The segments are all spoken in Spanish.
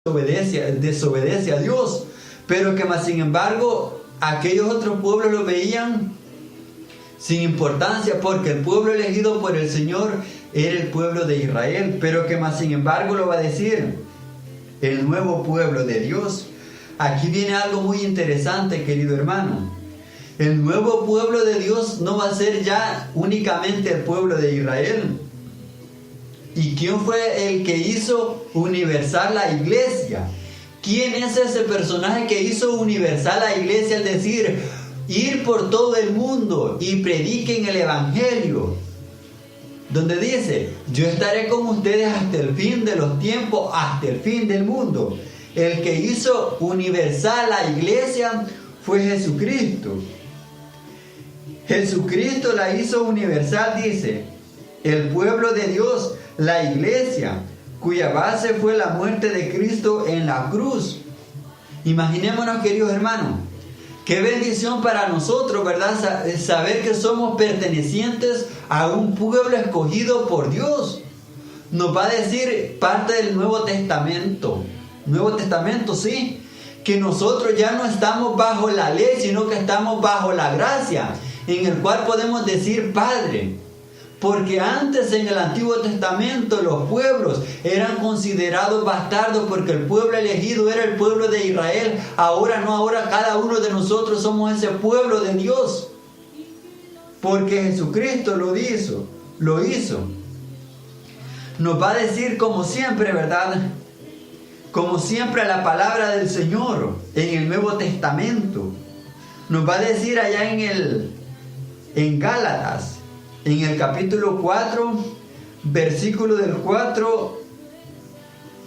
desobedece a Dios, pero que más sin embargo aquellos otros pueblos lo veían sin importancia, porque el pueblo elegido por el Señor era el pueblo de Israel, pero que más sin embargo lo va a decir el nuevo pueblo de Dios. Aquí viene algo muy interesante, querido hermano. El nuevo pueblo de Dios no va a ser ya únicamente el pueblo de Israel. ¿Y quién fue el que hizo universal la iglesia? ¿Quién es ese personaje que hizo universal la iglesia? Es decir, ir por todo el mundo y prediquen el evangelio. Donde dice, yo estaré con ustedes hasta el fin de los tiempos, hasta el fin del mundo. El que hizo universal la iglesia fue Jesucristo. Jesucristo la hizo universal, dice, el pueblo de Dios, la iglesia, cuya base fue la muerte de Cristo en la cruz. Imaginémonos, queridos hermanos, qué bendición para nosotros, ¿verdad? Saber que somos pertenecientes a un pueblo escogido por Dios. Nos va a decir parte del Nuevo Testamento, sí, que nosotros ya no estamos bajo la ley, sino que estamos bajo la gracia, en el cual podemos decir Padre. Porque antes en el Antiguo Testamento los pueblos eran considerados bastardos porque el pueblo elegido era el pueblo de Israel. Ahora no, ahora cada uno de nosotros somos ese pueblo de Dios. Porque Jesucristo lo hizo. Nos va a decir como siempre, ¿verdad? Como siempre la palabra del Señor en el Nuevo Testamento. Nos va a decir allá en Gálatas. En el capítulo 4, versículo del 4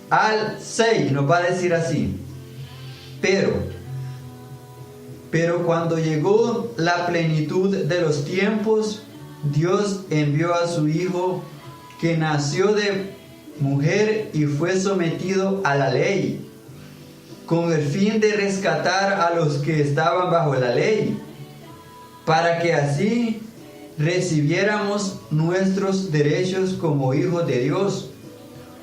al 6, nos va a decir así. Pero cuando llegó la plenitud de los tiempos, Dios envió a su Hijo, que nació de mujer y fue sometido a la ley, con el fin de rescatar a los que estaban bajo la ley, para que así recibiéramos nuestros derechos como hijos de Dios.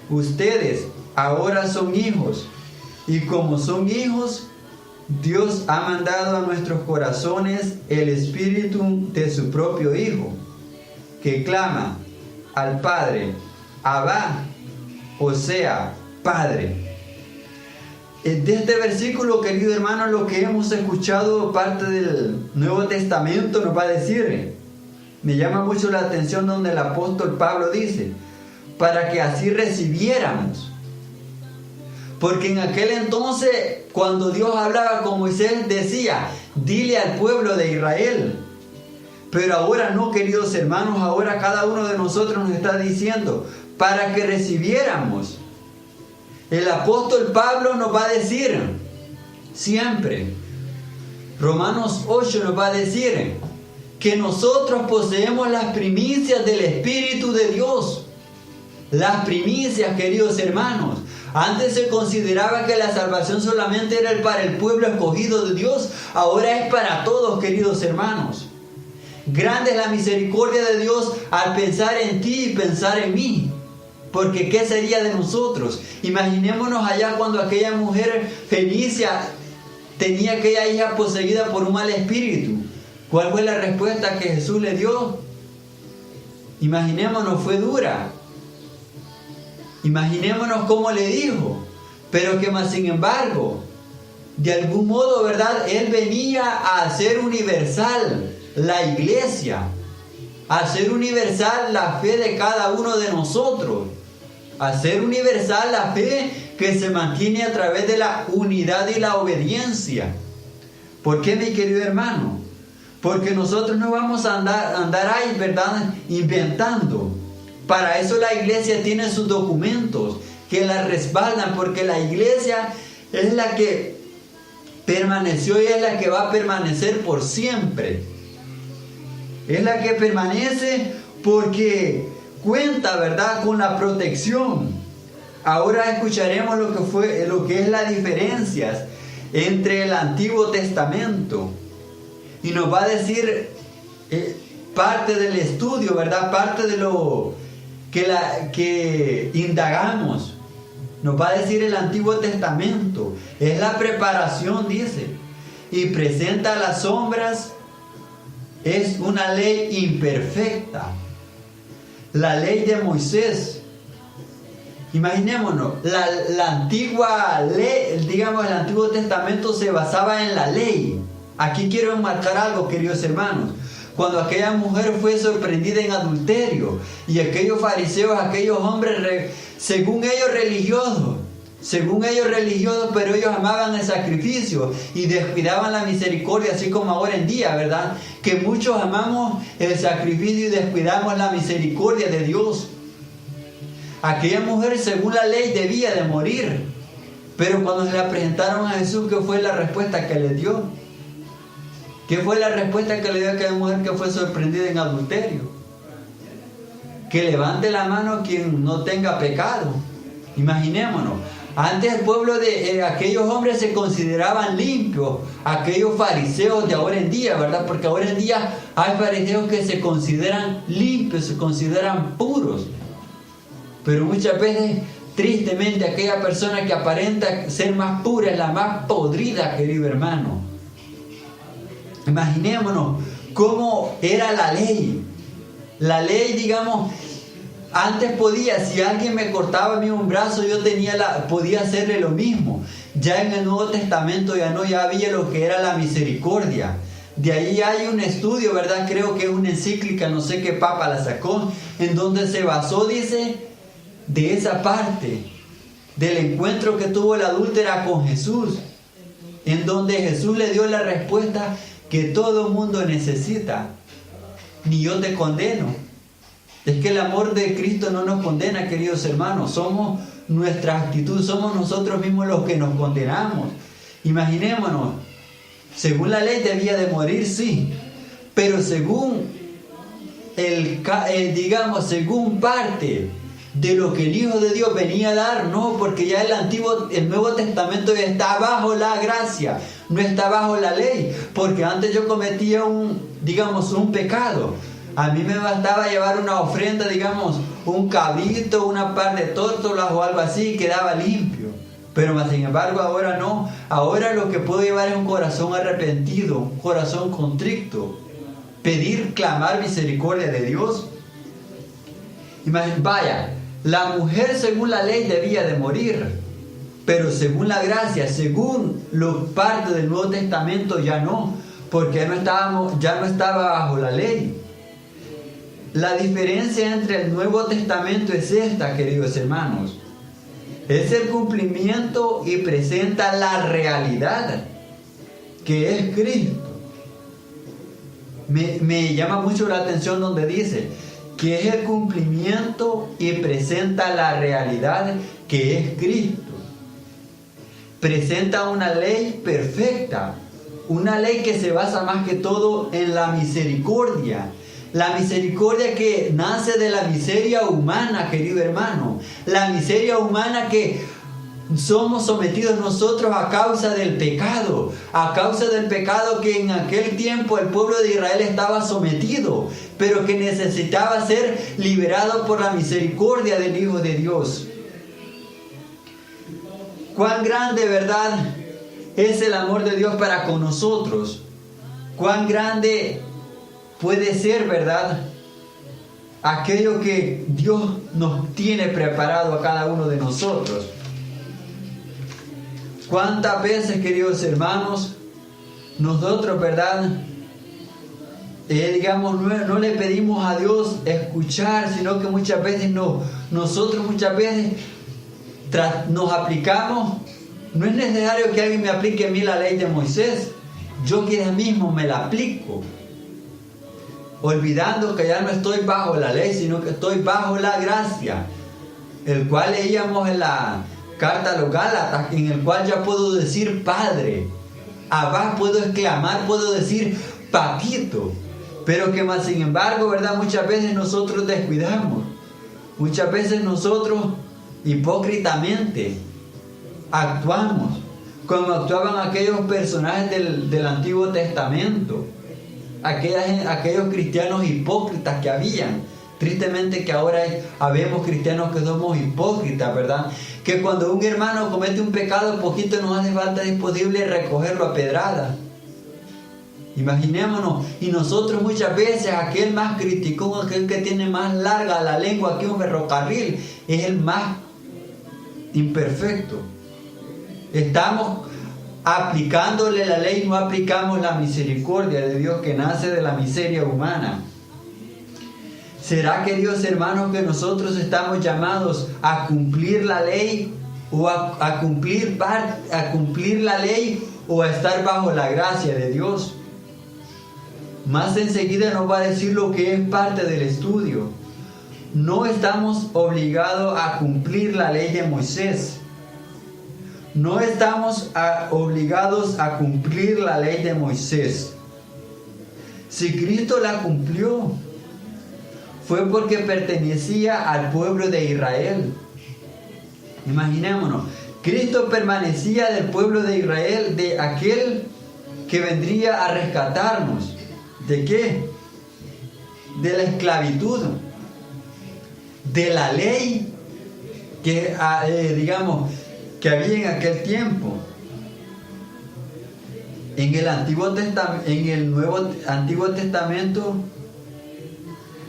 Ustedes ahora son hijos, y como son hijos, Dios ha mandado a nuestros corazones el espíritu de su propio Hijo, que clama al Padre, Abba, o sea, Padre. De este versículo, querido hermano, lo que hemos escuchado parte del Nuevo Testamento nos va a decir. Me llama mucho la atención donde el apóstol Pablo dice, para que así recibiéramos. Porque en aquel entonces, cuando Dios hablaba con Moisés, decía, dile al pueblo de Israel. Pero ahora no, queridos hermanos, ahora cada uno de nosotros nos está diciendo, para que recibiéramos. El apóstol Pablo nos va a decir, siempre, Romanos 8 nos va a decir, que nosotros poseemos las primicias del Espíritu de Dios. Las primicias, queridos hermanos. Antes se consideraba que la salvación solamente era para el pueblo escogido de Dios. Ahora es para todos, queridos hermanos. Grande es la misericordia de Dios al pensar en ti y pensar en mí. Porque ¿qué sería de nosotros? Imaginémonos allá cuando aquella mujer fenicia tenía aquella hija poseída por un mal espíritu. ¿Cuál fue la respuesta que Jesús le dio? Imaginémonos, fue dura. Imaginémonos cómo le dijo. Pero que más sin embargo, de algún modo, ¿verdad? Él venía a hacer universal la iglesia. A hacer universal la fe de cada uno de nosotros. A hacer universal la fe que se mantiene a través de la unidad y la obediencia. ¿Por qué, mi querido hermano? Porque nosotros no vamos a andar ahí, ¿verdad?, inventando. Para eso la iglesia tiene sus documentos que la respaldan, porque la iglesia es la que permaneció y es la que va a permanecer por siempre. Es la que permanece porque cuenta, ¿verdad?, con la protección. Ahora escucharemos lo que es la diferencia entre el Antiguo Testamento. Y nos va a decir parte del estudio, ¿verdad? Parte de lo que indagamos Nos va a decir el Antiguo Testamento. Es la preparación, dice. Y presenta las sombras. Es una ley imperfecta. La ley de Moisés. Imaginémonos, la antigua ley, digamos, el Antiguo Testamento se basaba en la ley. Aquí quiero enmarcar algo, queridos hermanos. Cuando aquella mujer fue sorprendida en adulterio y aquellos fariseos, aquellos hombres, según ellos religiosos, pero ellos amaban el sacrificio y descuidaban la misericordia, así como ahora en día, ¿verdad? Que muchos amamos el sacrificio y descuidamos la misericordia de Dios. Aquella mujer, según la ley, debía de morir. Pero cuando se la presentaron a Jesús, ¿qué fue la respuesta que le dio? ¿Qué fue la respuesta que le dio a aquella mujer que fue sorprendida en adulterio? Que levante la mano quien no tenga pecado. Imaginémonos. Antes el pueblo de aquellos hombres se consideraban limpios, aquellos fariseos de ahora en día, ¿verdad? Porque ahora en día hay fariseos que se consideran limpios, se consideran puros. Pero muchas veces, tristemente, aquella persona que aparenta ser más pura es la más podrida, querido hermano. Imaginémonos cómo era la ley. La ley, digamos, antes podía, si alguien me cortaba a mí un brazo, yo podía hacerle lo mismo. Ya en el Nuevo Testamento ya había lo que era la misericordia. De ahí hay un estudio, ¿verdad? Creo que es una encíclica, no sé qué papa la sacó, en donde se basó, dice, de esa parte, del encuentro que tuvo la adúltera con Jesús, en donde Jesús le dio la respuesta que todo mundo necesita. Ni yo te condeno. Es que el amor de Cristo no nos condena, queridos hermanos. Somos nuestra actitud, somos nosotros mismos los que nos condenamos. Imaginémonos, según la ley debía de morir, sí, pero según según parte de lo que el Hijo de Dios venía a dar, no, porque ya el Nuevo Testamento ya está bajo la gracia, no está bajo la ley, porque antes yo cometía un pecado. A mí me bastaba llevar una ofrenda, un cabrito, una par de tórtolas o algo así, y quedaba limpio. Pero más sin embargo ahora no, ahora lo que puedo llevar es un corazón arrepentido, un corazón contrito, pedir, clamar misericordia de Dios. Vaya, la mujer según la ley debía de morir, pero según la gracia, según lo parte del Nuevo Testamento ya no, porque ya no estaba bajo la ley. La diferencia entre el Nuevo Testamento es esta, queridos hermanos. Es el cumplimiento y presenta la realidad que es Cristo. Me llama mucho la atención donde dice que es el cumplimiento y presenta la realidad que es Cristo. Presenta una ley perfecta, una ley que se basa más que todo en la misericordia. La misericordia que nace de la miseria humana, querido hermano. La miseria humana que somos sometidos nosotros a causa del pecado. A causa del pecado que en aquel tiempo el pueblo de Israel estaba sometido, pero que necesitaba ser liberado por la misericordia del Hijo de Dios. Cuán grande, ¿verdad?, es el amor de Dios para con nosotros. Cuán grande puede ser, ¿verdad?, aquello que Dios nos tiene preparado a cada uno de nosotros. ¿Cuántas veces, queridos hermanos, nosotros, ¿verdad?, no le pedimos a Dios escuchar, sino que muchas veces nosotros nos aplicamos? No es necesario que alguien me aplique a mí la ley de Moisés. Yo que mismo me la aplico, olvidando que ya no estoy bajo la ley, sino que estoy bajo la gracia, el cual leíamos en la carta a los Gálatas, en el cual ya puedo decir Padre, Abba, puedo exclamar, puedo decir Papito, pero que más sin embargo, ¿verdad?, muchas veces nosotros descuidamos, muchas veces nosotros hipócritamente actuamos como actuaban aquellos personajes del Antiguo Testamento, aquellos cristianos hipócritas que habían. Tristemente que ahora habemos cristianos que somos hipócritas, ¿verdad?, que cuando un hermano comete un pecado, poquito nos hace falta disponible recogerlo a pedrada. Imaginémonos, y nosotros muchas veces, aquel más criticón, aquel que tiene más larga la lengua que un ferrocarril, es el más imperfecto. Estamos aplicándole la ley, no aplicamos la misericordia de Dios que nace de la miseria humana. ¿Será, queridos hermanos, que nosotros estamos llamados a cumplir la ley o a cumplir la ley o a estar bajo la gracia de Dios? Más enseguida nos va a decir lo que es parte del estudio. No estamos obligados a cumplir la ley de Moisés. No estamos obligados a cumplir la ley de Moisés. Si Cristo la cumplió, fue porque pertenecía al pueblo de Israel. Imaginémonos, Cristo permanecía del pueblo de Israel, de aquel que vendría a rescatarnos. ¿De qué? De la esclavitud, de la ley que, que había en aquel tiempo. En el Antiguo Testamento,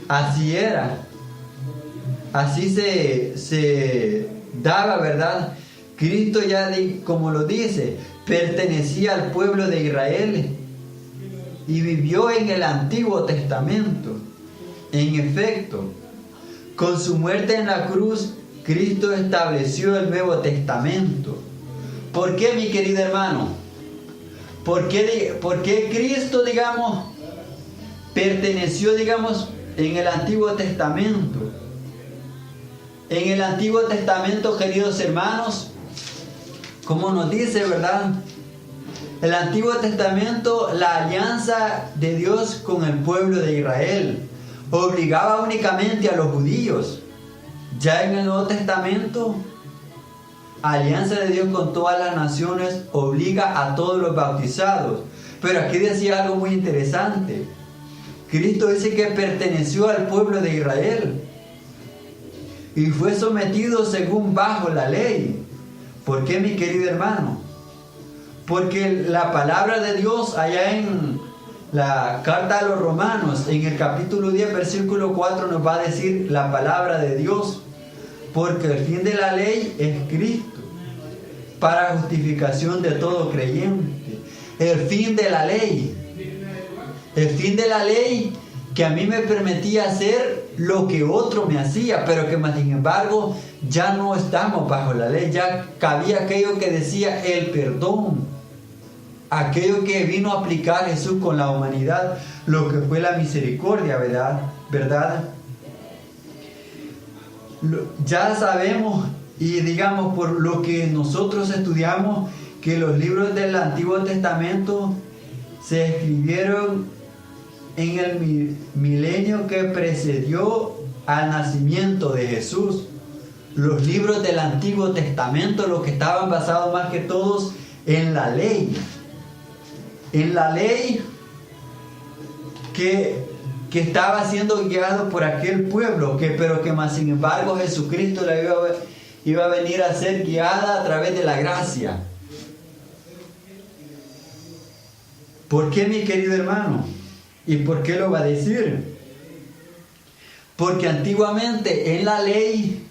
así era, así se daba, ¿verdad? Cristo ya, como lo dice, pertenecía al pueblo de Israel y vivió en el Antiguo Testamento. En efecto, con su muerte en la cruz, Cristo estableció el Nuevo Testamento. ¿Por qué, mi querido hermano? ¿Por qué Cristo, perteneció, en el Antiguo Testamento? En el Antiguo Testamento, queridos hermanos, como nos dice, ¿verdad? El Antiguo Testamento, la alianza de Dios con el pueblo de Israel, obligaba únicamente a los judíos. Ya en el Nuevo Testamento, alianza de Dios con todas las naciones obliga a todos los bautizados. Pero aquí decía algo muy interesante. Cristo dice que perteneció al pueblo de Israel y fue sometido según bajo la ley. ¿Por qué, mi querido hermano? Porque la palabra de Dios allá en la carta a los Romanos, en el capítulo 10, versículo 4, nos va a decir la palabra de Dios. Porque el fin de la ley es Cristo, para justificación de todo creyente. El fin de la ley. El fin de la ley que a mí me permitía hacer lo que otro me hacía, pero que más sin embargo ya no estamos bajo la ley. Ya cabía aquello que decía el perdón. Aquello que vino a aplicar Jesús con la humanidad, lo que fue la misericordia, ¿verdad? Ya sabemos y por lo que nosotros estudiamos, que los libros del Antiguo Testamento se escribieron en el milenio que precedió al nacimiento de Jesús. Los libros del Antiguo Testamento, los que estaban basados más que todos en la ley. En la ley que estaba siendo guiado por aquel pueblo, pero que más sin embargo Jesucristo la iba a venir a ser guiada a través de la gracia. ¿Por qué, mi querido hermano? ¿Y por qué lo va a decir? Porque antiguamente en la ley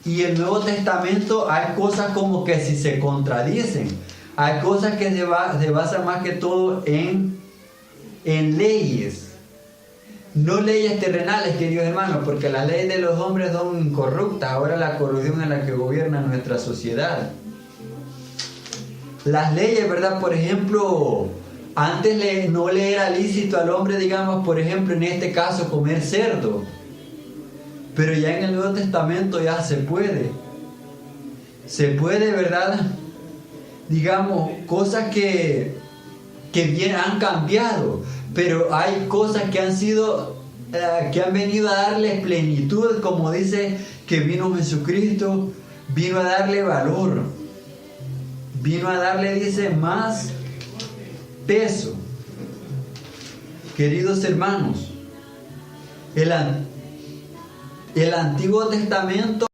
y el Nuevo Testamento hay cosas como que si se contradicen. Hay cosas que se basan más que todo en leyes. No leyes terrenales, queridos hermanos, porque las leyes de los hombres son incorruptas. Ahora la corrupción es la que gobierna nuestra sociedad. Las leyes, ¿verdad? Por ejemplo, antes no le era lícito al hombre, por ejemplo, en este caso, comer cerdo. Pero ya en el Nuevo Testamento ya se puede. Se puede, ¿verdad? Cosas que bien han cambiado, pero hay cosas que han venido a darle plenitud, como dice que vino Jesucristo, vino a darle valor, vino a darle, más peso. Queridos hermanos, El Antiguo Testamento